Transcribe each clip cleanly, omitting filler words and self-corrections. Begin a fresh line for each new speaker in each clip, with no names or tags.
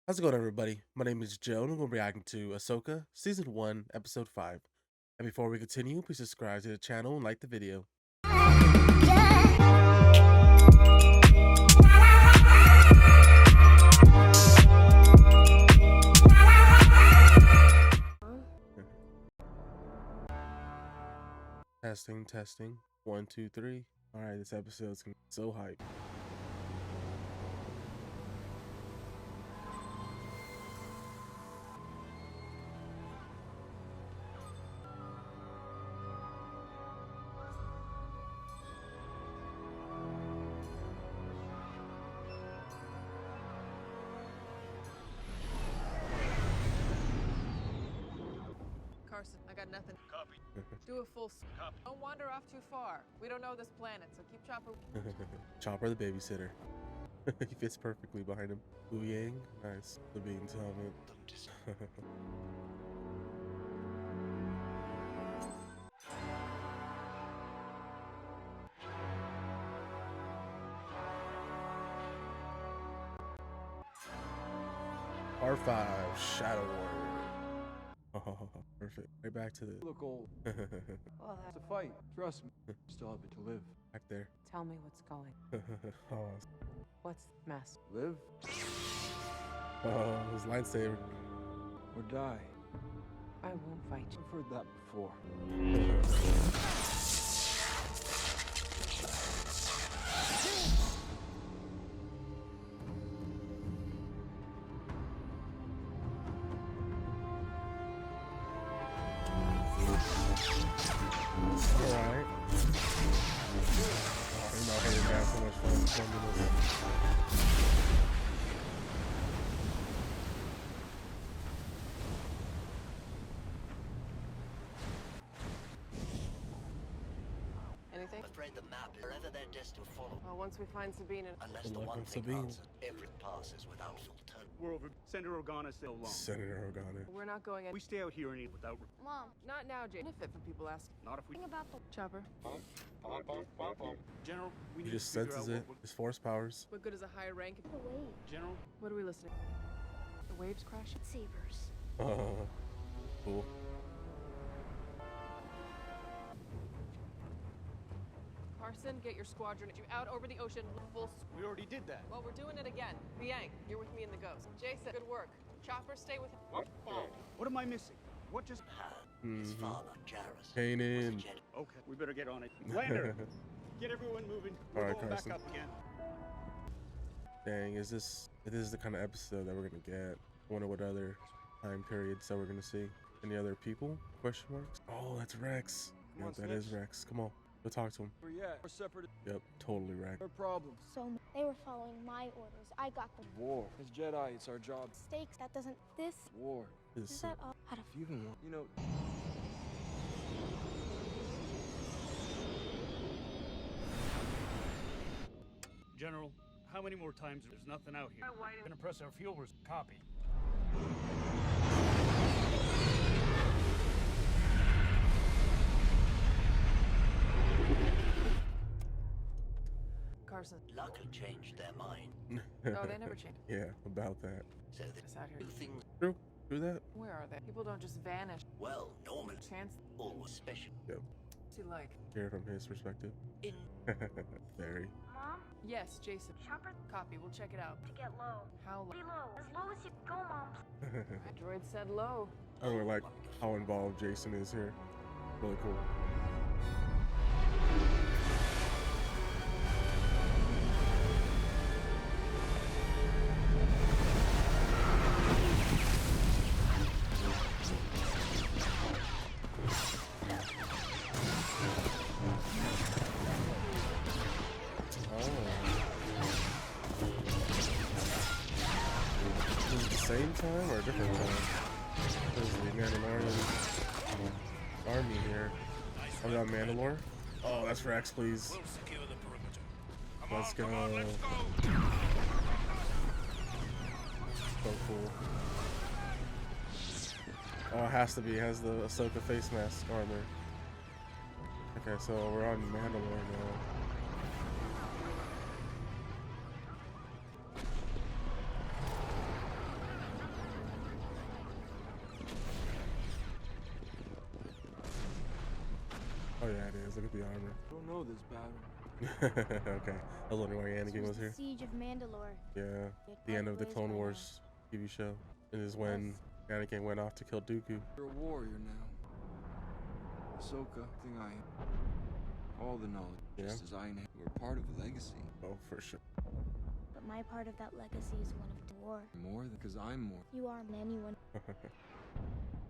How's it going, everybody? My name is Joe, and we're reacting to Ahsoka Season 1, Episode 5. And before we continue, please subscribe to the channel and like the video. Testing, testing. 1, 2, 3. Alright, this episode's gonna be so hype.
Carson, I got nothing.
Copy.
Do a full
Copy.
Don't wander off too far. We don't know this planet, so keep Chopper.
Chopper the babysitter. He fits perfectly behind him. Wu Yang, nice. The Bean's helmet. R5 Shadow Warrior. Oh, perfect. Right back to the
Look old.
back
Well, that's a fight. Trust me. Still have it to live.
there.
Tell me what's going.
Oh,
What's the mess?
Live
oh, his lightsaber.
or die.
I won't fight you.
I've heard that before.
Alright. Oh, you know, hey, man, so much fun filming this.
Anything?
Afraid the map is wherever they're destined to follow.
Well, once we find Sabine and
Unless
Good
the
luck
one
with
thing
Sabine.
answered, every passes without full turn.
We're over. Senator Organa still alone.
Senator Organa.
we're not going in.
We stay out here and eat without.
Mom,
Not now, Jay. Benefit from people asking.
Not if we.
think about the
Chopper,
General, we
He
need
just
to figure
senses
out
it. His force powers.
what good is a higher rank?
wave
General,
What are we listening? The waves crashing?
sabers.
Oh, cool.
Carson, get your squadron out over the ocean. Full.
we already did that.
Well, we're doing it again. Yang, you're with me in the ghost. Jason, good work. Chopper, stay with.
What am I missing? What just?
His father, Jarrus.
Kanan.
was a Jedi.
Okay, we better get on it. Lander, get everyone moving. We're
All right,
going
Carson.
back up again.
Dang, is this the kind of episode that we're gonna get? I wonder what other time periods that we're gonna see. Any other people? Question marks? Oh, that's Rex.
Come on,
Yep, that is
Snitch.
Rex. Come on, go talk to him.
Where you at? We're separate.
Yep, totally Rex.
Our problems.
So they were following my orders. I got the
War. As Jedi, it's our job.
stakes. That doesn't. This
War.
This
is that all? How to
If you even want. You know.
General, how many more times? There's nothing out here. Gonna press our fuel res. Copy.
Carson.
Luck had changed their mind.
No, they never changed.
Yeah, about that.
So they
It's out here.
do things,
True. Do that.
Where are they? People don't just vanish.
well, normal.
Chance
Always special.
to like.
Hear from his perspective.
In
Very.
Mom,
Yes, Jason.
chopper
Copy. We'll check it out.
to get low.
How low?
Be low. As low as you go, Mom.
Droid said low.
I really like how involved Jason is here. Really cool. Is it the same time or a different time? There's the Mandalorian army here. I got Mandalore. Oh, that's Rex, please.
We'll secure the perimeter.
Let's go. So cool. Oh, it has to be. It has the Ahsoka face mask armor. Okay, so we're on Mandalore now. Oh yeah, it is. Look at the armor.
I don't know this battle.
Okay. I was wondering why
This
Anakin
was
was
the
here.
Siege of Mandalore.
Yeah.
It
The end of the
probably is
Clone
by now.
Wars TV show. It is when Anakin went off to kill Dooku.
You're a warrior now. Ahsoka, thing I am. All the knowledge,
Yeah.
just as I am. We're part of a legacy.
Oh, for sure.
But my part of that legacy is one of war.
More than because I'm more.
You are anyone.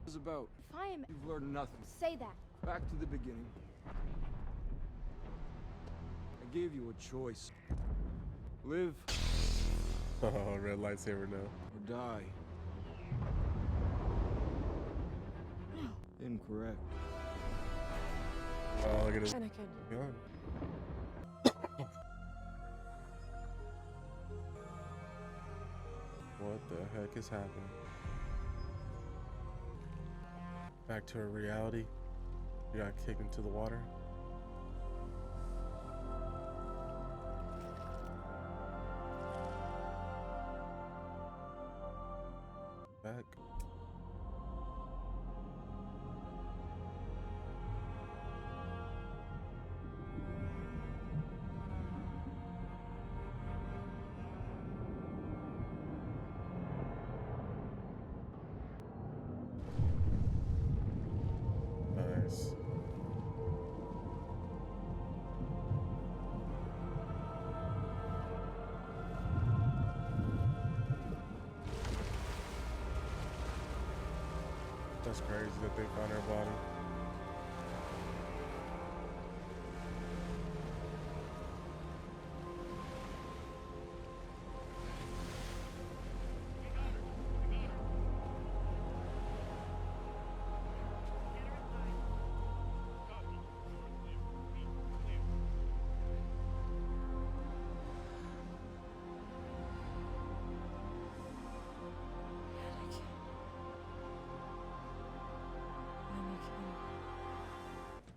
It's about
If I am,
you've learned nothing.
say that.
Back to the beginning. I gave you a choice. Live
Oh, red lightsaber now.
or die.
No.
Incorrect.
Oh, look at this
Anakin.
gun. What the heck is happening? Back to a reality. You got kicked into the water. Back. Nice. That's crazy that they found her body.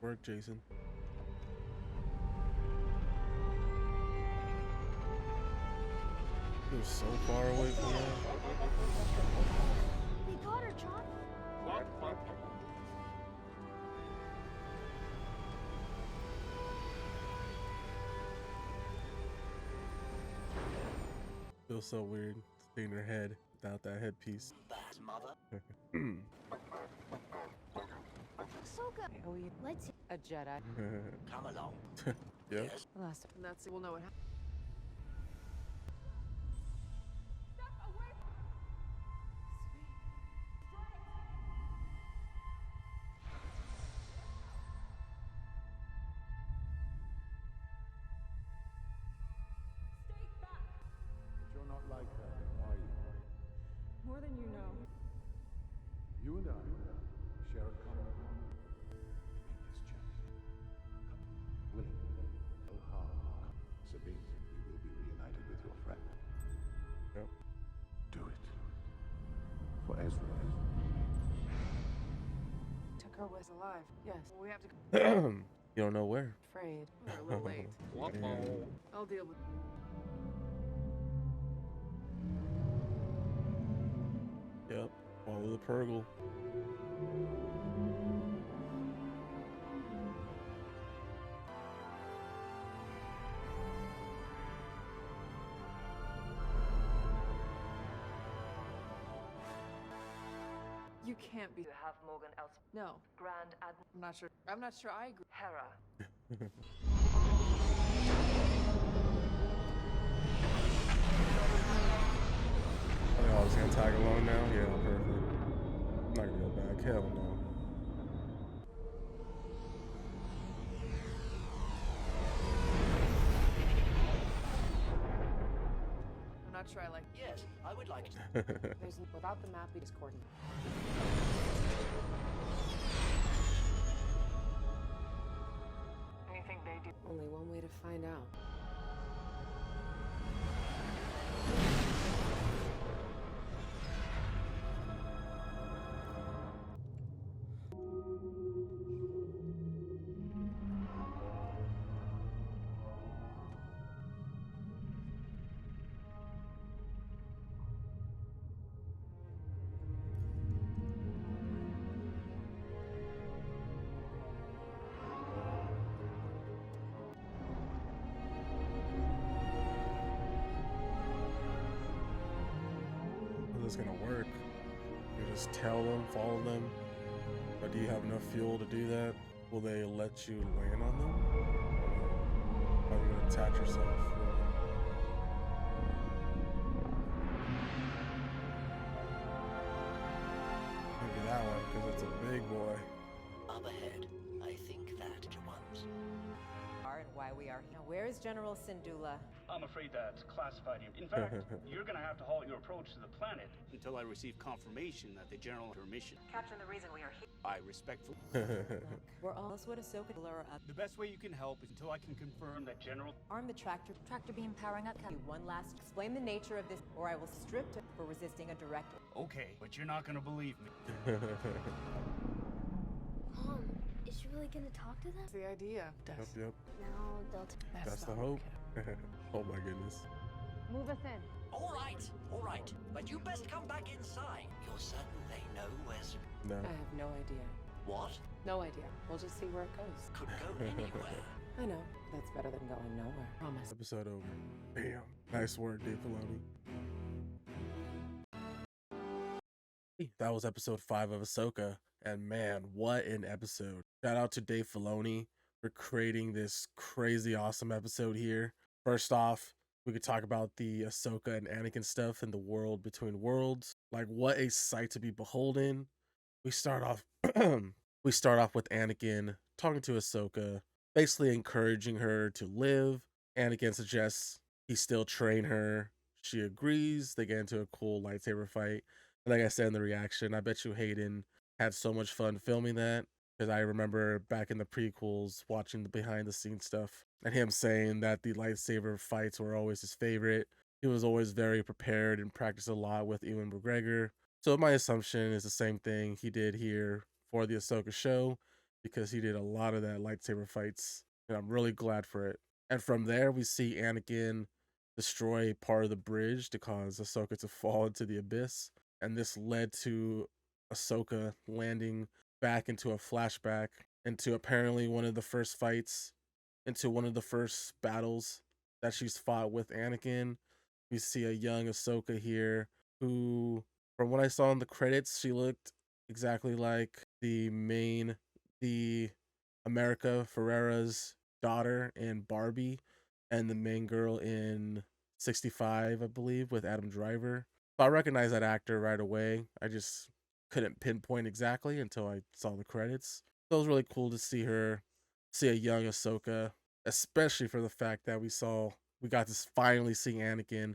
Work, Jason. He was so far away from her.
They got her, John.
Feels so weird seeing her head without that headpiece.
That's mother.
Ahsoka.
I owe you
Let's
a Jedi.
Come along.
Yep.
Yes.
The last
And that's it. We'll know what happened.
But you're not like her, are you?
More than you know.
You and I share a common bond to make this journey. Come, willingly, no harm will come. Sabine, you will be reunited with your friend.
Yep.
Do it. For Ezra.
took her was alive. Yes.
We have to.
You don't know where.
Afraid.
We're a little late.
Yeah.
I'll deal with.
Yep. Follow the Purgle.
You can't be.
You have Morgan else.
No,
Grand Admiral
I'm not sure. I'm not sure I agree.
Hera.
Oh, I was gonna tag along now? Yeah, perfect. I'm not gonna go back. Hell no.
I'm not sure I like.
Yes, I would like to.
There's without the map, it's coordinate.
Anything they do.
Only one way to find out.
this gonna work? You just tell them, follow them, but do you have enough fuel to do that? Will they let you land on them? How are you gonna attach yourself? Maybe that one, because it's a big boy.
Up ahead. I think that you want.
And why we are here. Now, where is General Syndulla?
I'm afraid that's classified. In fact, you're gonna have to halt your approach to the planet until I receive confirmation that the general her mission.
Captain, the reason we are here.
I respectfully.
We're almost what Ahsoka blur up.
The best way you can help is until I can confirm that General.
Arm the tractor.
Tractor beam powering up.
One last. Explain the nature of this, or I will strip it for resisting a direct.
Okay, but you're not gonna believe me.
Mom, is she really gonna talk to them?
That's the idea.
Yep.
No, they'll.
That's the hope. Oh my goodness.
Move us in.
All right. But you best come back inside. You're certain they know where's...
No.
I have no idea.
What?
No idea. We'll just see where it goes.
Could go anywhere.
I know. That's better than going nowhere. Promise.
Episode over. Damn. Nice work, Dave Filoni. That was episode 5 of Ahsoka. And man, what an episode. Shout out to Dave Filoni for creating this crazy awesome episode here. First off, we could talk about the Ahsoka and Anakin stuff in the world between worlds. Like, what a sight to be beholden. We start off with Anakin talking to Ahsoka, basically encouraging her to live. Anakin suggests he still train her. She agrees. They get into a cool lightsaber fight. And like I said in the reaction, I bet you Hayden had so much fun filming that, because I remember back in the prequels watching the behind the scenes stuff and him saying that the lightsaber fights were always his favorite. He was always very prepared and practiced a lot with Ewan McGregor. So my assumption is the same thing he did here for the Ahsoka show, because he did a lot of that lightsaber fights, and I'm really glad for it. And from there, we see Anakin destroy part of the bridge to cause Ahsoka to fall into the abyss. And this led to Ahsoka landing back into a flashback, into apparently one of the first fights, into one of the first battles that she's fought with Anakin. We see a young Ahsoka here who, from what I saw in the credits, she looked exactly like the America Ferrera's daughter in Barbie, and the main girl in 65, I believe, with Adam Driver. So I recognized that actor right away. I just couldn't pinpoint exactly until I saw the credits. So it was really cool to see a young Ahsoka, especially for the fact that we got to finally see Anakin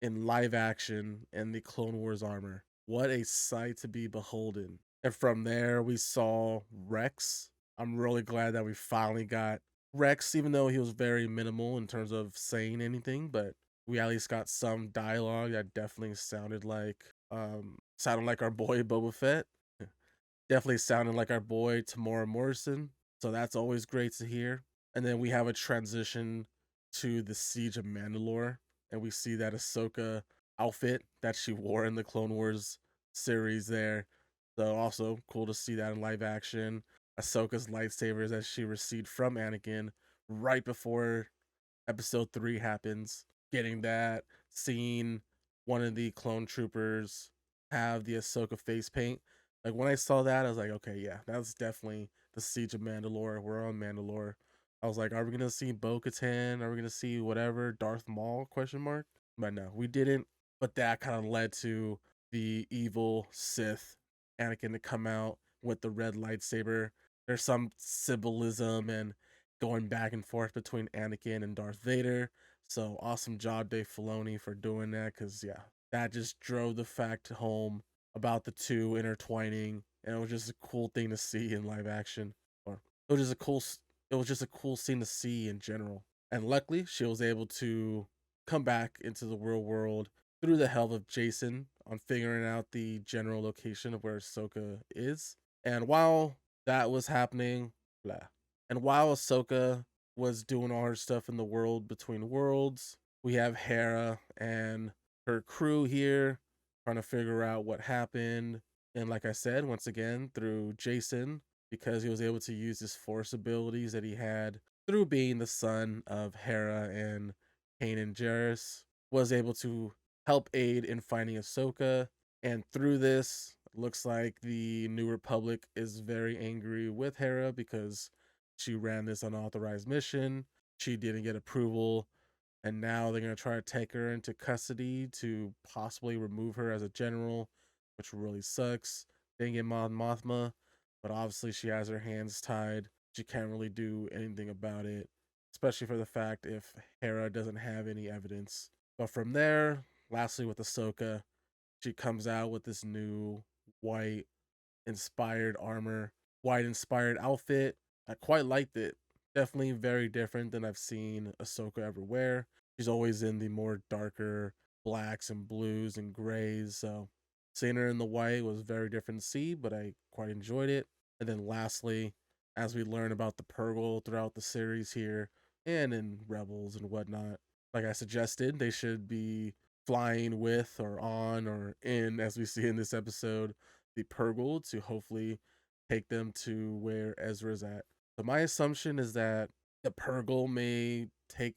in live action in the Clone Wars armor. What a sight to be beholden. And from there, we saw Rex. I'm really glad that we finally got Rex, even though he was very minimal in terms of saying anything, but we at least got some dialogue that definitely sounded like our boy Boba Fett. Definitely sounded like our boy Tamora Morrison. So that's always great to hear. And then we have a transition to the Siege of Mandalore, and we see that Ahsoka outfit that she wore in the Clone Wars series there. So also cool to see that in live action. Ahsoka's lightsabers that she received from Anakin right before episode 3 happens. Getting that, seeing one of the clone troopers have the Ahsoka face paint. Like, when I saw that, I was like, okay, yeah, that's definitely the Siege of Mandalore. We're on Mandalore. I was like, are we gonna see Bo-Katan? Are we gonna see whatever, Darth Maul, question mark? But no, we didn't. But that kind of led to the evil Sith Anakin to come out with the red lightsaber. There's some symbolism and going back and forth between Anakin and Darth Vader. So awesome job, Dave Filoni, for doing that, because yeah, that just drove the fact home about the two intertwining, and it was just a cool thing to see in live action. Or it was just a cool scene to see in general. And luckily, she was able to come back into the real world through the help of Jason on figuring out the general location of where Ahsoka is. And while that was happening, while Ahsoka was doing all her stuff in the world between worlds, we have Hera and her crew here trying to figure out what happened. And like I said, once again, through Jason, because he was able to use his force abilities that he had through being the son of Hera and Kanan Jarrus, was able to help aid in finding Ahsoka. And through this, looks like the New Republic is very angry with Hera because she ran this unauthorized mission. She didn't get approval, and now they're going to try to take her into custody to possibly remove her as a general, which really sucks. Didn't get Mon Mothma, but obviously she has her hands tied. She can't really do anything about it, especially for the fact if Hera doesn't have any evidence. But from there, lastly with Ahsoka, she comes out with this new white inspired armor, white inspired outfit. I quite liked it. Definitely very different than I've seen Ahsoka ever wear. She's always in the more darker blacks and blues and grays. So seeing her in the white was very different to see, but I quite enjoyed it. And then lastly, as we learn about the Purgle throughout the series here and in Rebels and whatnot, like I suggested, they should be flying with or on or in, as we see in this episode, the Purgle to hopefully take them to where Ezra's at. So my assumption is that the Purgle may take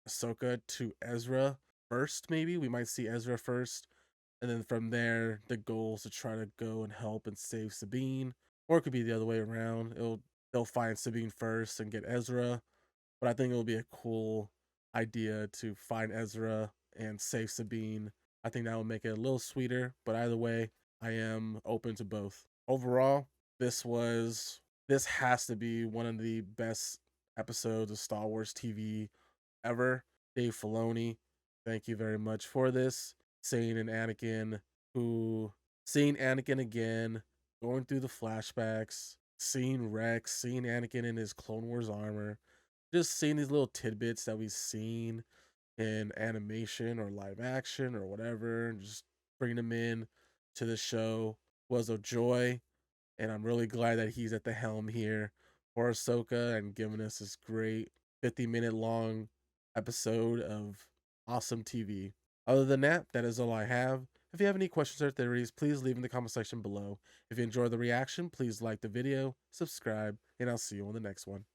Ahsoka to Ezra first, maybe. We might see Ezra first, and then from there, the goal is to try to go and help and save Sabine. Or it could be the other way around. They'll find Sabine first and get Ezra. But I think it'll be a cool idea to find Ezra and save Sabine. I think that would make it a little sweeter, but either way, I am open to both. Overall, this has to be one of the best episodes of Star Wars TV ever. Dave Filoni, thank you very much for this. Seeing Anakin again, going through the flashbacks, seeing Rex, seeing Anakin in his Clone Wars armor, just seeing these little tidbits that we've seen in animation or live action or whatever, and just bringing them in to the show was a joy. And I'm really glad that he's at the helm here for Ahsoka and giving us this great 50-minute long episode of awesome TV. Other than that, that is all I have. If you have any questions or theories, please leave in the comment section below. If you enjoyed the reaction, please like the video, subscribe, and I'll see you on the next one.